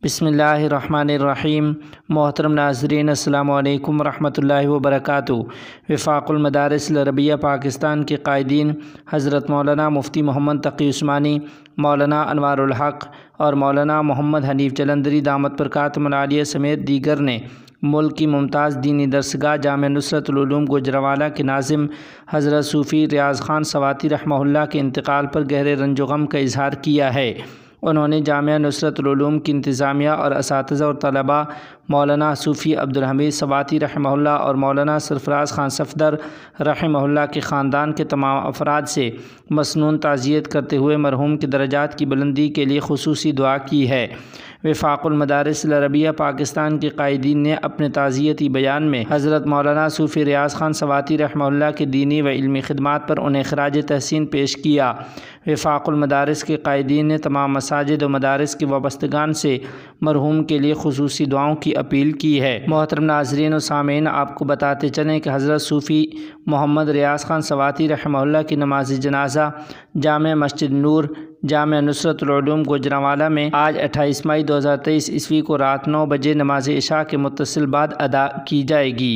बिस्मिल्लाहिर्रहमानिर्रहीम। मोहतरम नाज़रीन, अस्सलामु अलैकुम वरहमतुल्लाहि वबरकातुहू। वफ़ाक़ुल मदारिस अल-अरबिया पाकिस्तान के कायदीन हज़रत मौलाना मुफ्ती मोहम्मद तक़ी उस्मानी, मौलाना अनवारुल हक़ और मौलाना मोहम्मद हनीफ़ जलंधरी दामत बरकातुहुल आलिया समेत दीगर ने मुल्क की मुमताज़ दीनी दरसगाह जामिया नुसरतुल उलूम गुजरांवाला के नाज़िम हज़रत सूफ़ी रियाज़ ख़ान सवाती रहमहुल्लाह के इंतकाल पर गहरे रंजो गम का इज़हार किया है। उन्होंने जामिया नुसरतुल उलूम की इंतज़ामिया और असातिज़ा और तलबा मौलाना सूफ़ी अब्दुल हमीद सवाती रहमहुल्लाह और मौलाना सरफराज़ ख़ान सफ़दर रहमहुल्लाह के ख़ानदान के तमाम अफराद से मसनून ताज़ियत करते हुए मरहूम के दरजात की बुलंदी के लिए खुसूसी दुआ की है। वफ़ाक़ुल मदारिस अल-अरबिया पाकिस्तान के कायदीन ने अपने ताज़ियती बयान में हज़रत मौलाना सूफ़ी रियाज़ ख़ान सवाती रहमहुल्लाह की दीनी व इल्मी खिदमात पर उन्हें ख़राज तहसीन पेश किया। वफ़ाक़ुल मदारिस के कायदीन ने तमाम मसाजिद व मदारिस के वाबस्तगान से मरहूम के लिए खुसूसी दुआओं की अपील की है। मोहतरम नाज़रीन व सामीन, आपको बताते चलें कि हज़रत सूफ़ी मोहम्मद रियाज़ ख़ान सवाती रहमहुल्लाह की नमाज़ जनाज़ा जामिया मस्जिद नूर जामिया नुसरतुल उलूम गुजरांवाला में आज 28 मई 2023 ईस्वी को रात 9 बजे नमाज इशा के मुत्तसिल बाद अदा की जाएगी।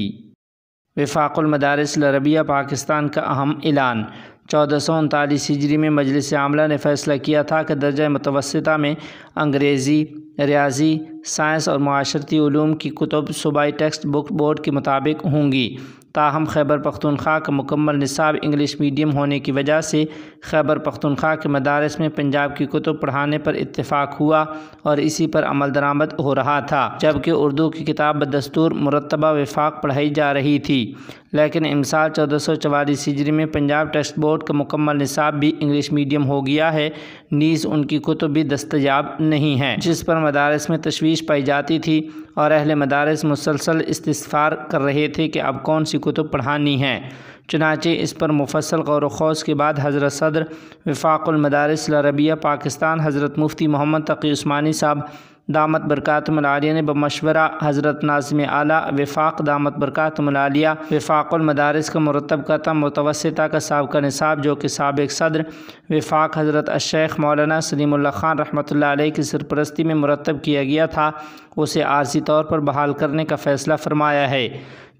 वफ़ाक़ुल मदारिस अल-अरबिया पाकिस्तान का अहम ऐलान। 1439 हिजरी में मजलिस आमला ने फ़ैसला किया था कि दर्जा मुतवस्सिता में अंग्रेज़ी, रियाजी, साइंस और मुआशरती उलूम की कुतुब सूबाई टेक्स्ट बुक बोर्ड के मुताबिक होंगी। ताहम खैबर पख्तूनख्वा का मुकम्मल निसाब इंग्लिश मीडियम होने की वजह से खैबर पख्तूनख्वा के मदारिस में पंजाब की कुतुब पढ़ाने पर इत्तेफाक हुआ और इसी पर अमल दरामद हो रहा था, जबकि उर्दू की किताब बदस्तूर मुरतबा वफाक पढ़ाई जा रही थी। लेकिन इमसाल 1444 हिजरी में पंजाब टेक्स्ट बोर्ड का मुकम्मल निसाब भी इंग्लिश मीडियम हो गया है, नीज़ उनकी कुतुब भी दस्तयाब नहीं है, जिस पर मदारिस में तशवीश पाई जाती थी और अहले मदारिस मुसलसल इस्तिफ़ार कर रहे थे कि अब कौन सी कुतुब पढ़ानी है। चुनांचे इस पर मुफस्सल गौर व खौज के बाद हज़रत सदर वफ़ाक़ुल मदारिस अल-अरबिया पाकिस्तान हज़रत मुफ्ती मोहम्मद तक़ी उस्मानी साहब दामत बरकातुहुल आलिया ने बमशवरा हज़रत नाज़िम आला वफ़ाक़ दामत बरकातुहुल आलिया वफ़ाक़ुल मदारिस का मुरतब करता मुतवस्सिता का साबिक़ा निसाब, जो कि साबिक़ सदर वफ़ाक़ हज़रत अश-शेख मौलाना सलीमुल्लाह ख़ान रहमतुल्लाह अलैह की सरपरस्ती में मुरतब किया गया था, उसे आर्ज़ी तौर पर बहाल करने का फ़ैसला फ़रमाया है।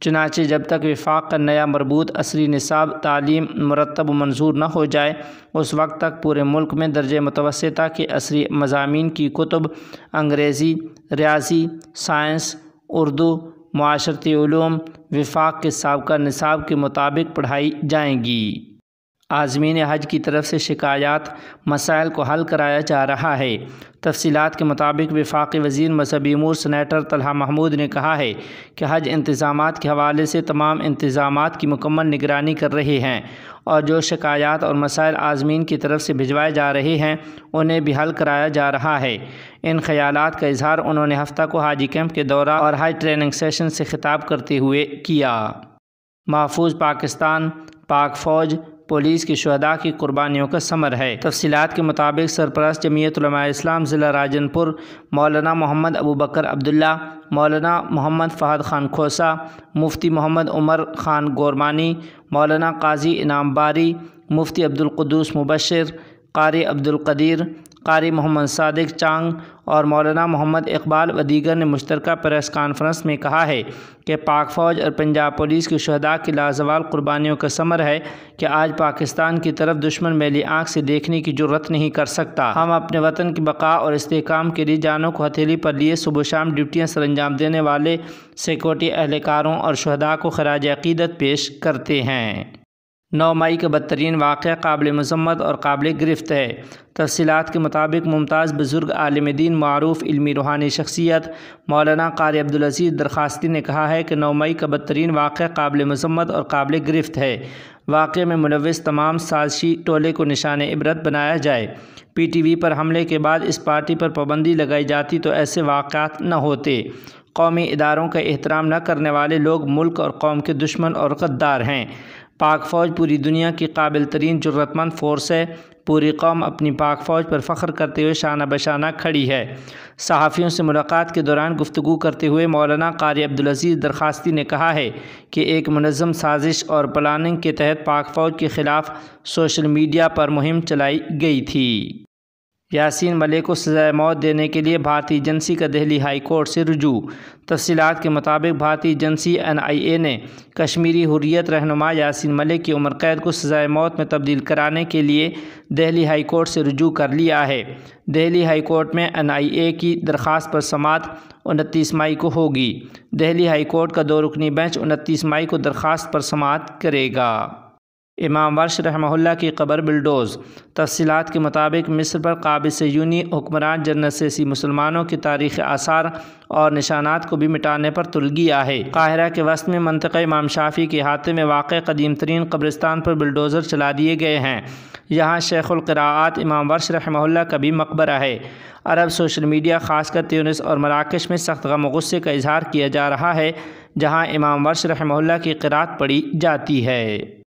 चुनांचे जब तक वफ़ाक़ का नया मरबूत असरी निसाब तालीम मुरतब मंजूर न हो जाए, उस वक्त तक पूरे मुल्क में दर्जे मुतवस्सिता के असरी मज़ामीन की कुतुब अंग्रेज़ी, रियाजी, साइंस, उर्दू, मुआशरती उलूम वफ़ाक़ के साबिक़ा निसाब के मुताबिक पढ़ाई जाएंगी। आज़मीन हज की तरफ से शिकायत मसाइल को हल कराया जा रहा है। तफसीलात के मुताबिक वफ़ाक़ी वज़ीर मज़हबी उमूर सेनेटर तलहा महमूद ने कहा है कि हज इंतज़ामात के हवाले से तमाम इंतज़ामात की मुकम्मल निगरानी कर रहे हैं और जो शिकायत और मसाइल आज़मीन की तरफ से भिजवाए जा रहे हैं उन्हें भी हल कराया जा रहा है। इन ख़यालात का इज़हार उन्होंने हफ्ता को हाजी कैंप के दौरा और हज ट्रेनिंग सेशन से खिताब करते हुए किया। महफूज पाकिस्तान, पाक फ़ौज, पुलिस की शुहदा की कुर्बानियों का समर है। तफसीलात के मुताबिक सरपरस्त जमीयत उलमा इस्लाम ज़िला राजनपुर मौलाना मोहम्मद अबू बकर अब्दुल्ला, मौलाना मोहम्मद फ़हद ख़ान खोसा, मुफ्ती मोहम्मद उमर ख़ान गोरमानी, मौलाना काजी इनाम बारी, मुफ्ती अब्दुल क़ुद्दूस मुबश्शिर, कारी अब्दुल क़दीर, कारी मोहम्मद सादिक चांग और मौलाना मोहम्मद इकबाल व दीगर ने मुश्तरका प्रेस कॉन्फ्रेंस में कहा है कि पाक फ़ौज और पंजाब पुलिस की शुहदा की लाजवाल कुर्बानियों का समर है कि आज पाकिस्तान की तरफ दुश्मन मैली आँख से देखने की जुर्रत नहीं कर सकता। हम अपने वतन की बका और इस्तेहकाम के लिए जानों को हथेली पर लिए सुबह शाम ड्यूटियाँ सर अंजाम देने वाले सिक्योरिटी एहलकारों और शुहदा को खराज अक़ीदत पेश करते हैं। 9 मई का बदतरीन वाक़या काबिल मज़म्मत और काबिल गिरफ़्त है। तफसीलात के मुताबिक मुमताज़ बुज़ुर्ग आलिम दीन मारूफ़ इल्मी रूहानी शख्सियत मौलाना कारी अब्दुल अज़ीज़ दरखास्ती ने कहा है कि 9 मई का बदतरीन वाक़या काबिल मज़म्मत और काबिल गिरफ़्त है। वाक़े में मुलव्विस तमाम साज़िशी टोले को निशान इबरत बनाया जाए। PTV पर हमले के बाद इस पार्टी पर पाबंदी लगाई जाती तो ऐसे वाक़यात न होते। कौमी इदारों का एहतराम न करने वाले लोग मुल्क और कौम के दुश्मन और गद्दार हैं। पाक फ़ौज पूरी दुनिया की काबिल तरीन ज़रूरतमंद फ़ोर्स है। पूरी कौम अपनी पाक फ़ौज पर फ़ख्र करते हुए शाना बशाना खड़ी है। सहाफ़ियों से मुलाकात के दौरान गुफ्तगू करते हुए मौलाना कारी अब्दुल अज़ीज़ दरखास्ती ने कहा है कि एक मुनज़्ज़म साजिश और प्लानिंग के तहत पाक फ़ौज के ख़िलाफ़ सोशल मीडिया पर मुहिम चलाई गई थी। यासीन मलिक को सज़ाए मौत देने के लिए भारतीय एजेंसी का दिल्ली हाई कोर्ट से रुजू। तफसीलात के मुताबिक भारतीय एजेंसी NIA ने कश्मीरी हुर्रियत रहनुमा यासीन मलिक की उम्र कैद को सज़ाए मौत में तब्दील कराने के लिए दिल्ली हाई कोर्ट से रुजू कर लिया है। दिल्ली हाई कोर्ट में NIA की दरख्वास्त पर समाअत 29 मई को होगी। दिल्ली हाई कोर्ट का 2 रुकनी बेंच 29 मई को दरख्वास्त पर समाअत करेगा। इमाम वर्ष रहमहुल्लाह की कब्र बिल्डोज़। तफसीलात के मुताबिक मिस्र पर काबिज़ यूनी हुक्मरान जनरल सिसी मुसलमानों की तारीख़ आसार और निशानात को भी मिटाने पर तुल गया है। काहिरा के वस्त में मंतक़ा इमाम शाफ़ी के अहाते में वाक़ कदीम तरीन कब्रिस्तान पर बिल्डोज़र चला दिए गए हैं। यहाँ शेखुल क़िराआत इमाम वर्ष रहमहुल्लाह का भी मकबरा है। अरब सोशल मीडिया ख़ासकर ट्यूनिस और मराकश में सख्त गम व गुस्से का इजहार किया जा रहा है, जहाँ इमाम वर्ष रहमहुल्लाह की क़िरात पढ़ी जाती है।